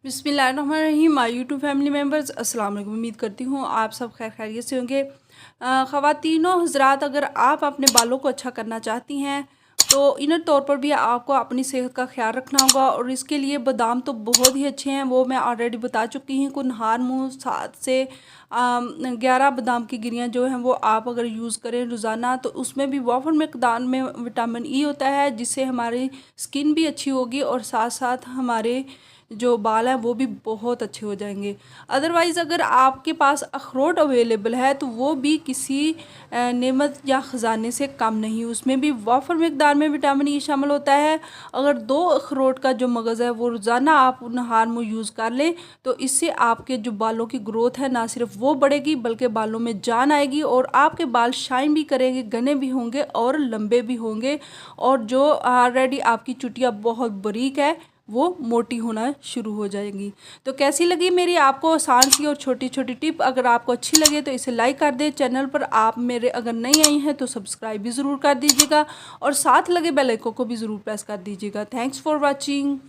बिस्मिल्लाहिर्रहमानिर्रहीम। My YouTube family members, अस्सलाम वालेकुम। उम्मीद करती हूँ आप सब खैर खैरियत से होंगे। ख़वातीनो हज़रात, अगर आप अपने बालों को अच्छा करना चाहती हैं तो इनर तौर पर भी आपको अपनी सेहत का ख्याल रखना होगा। और इसके लिए बादाम तो बहुत ही अच्छे हैं, वो मैं ऑलरेडी बता चुकी हूँ। कुनहार मुँह 7 से 11 बादाम की गिरियाँ जो हैं वो आप अगर यूज़ करें रोज़ाना, तो उसमें भी वाफर मकदार में विटामिन ई होता है, जिससे हमारी स्किन भी अच्छी होगी और साथ साथ हमारे जो बाल हैं वो भी बहुत अच्छे हो जाएंगे। अदरवाइज़ अगर आपके पास अखरोट अवेलेबल है तो वो भी किसी नेमत या ख़जाने से कम नहीं, उसमें भी वाफर मकदार में विटामिन ई शामिल होता है। अगर 2 अखरोट का जो मगज़ है वो रोज़ाना आप नहार मुँह यूज़ कर लें तो इससे आपके जो बालों की ग्रोथ है ना सिर्फ वो बढ़ेगी बल्कि बालों में जान आएगी और आपके बाल शाइन भी करेंगे, घने भी होंगे और लंबे भी होंगे। और जो ऑलरेडी आपकी चुटिया बहुत बारीक है वो मोटी होना शुरू हो जाएगी। तो कैसी लगी मेरी आपको आसान सी और छोटी छोटी टिप? अगर आपको अच्छी लगे तो इसे लाइक कर दें। चैनल पर आप मेरे अगर नहीं आई हैं तो सब्सक्राइब भी ज़रूर कर दीजिएगा और साथ लगे बेल आइकन को भी ज़रूर प्रेस कर दीजिएगा। Thanks for watching.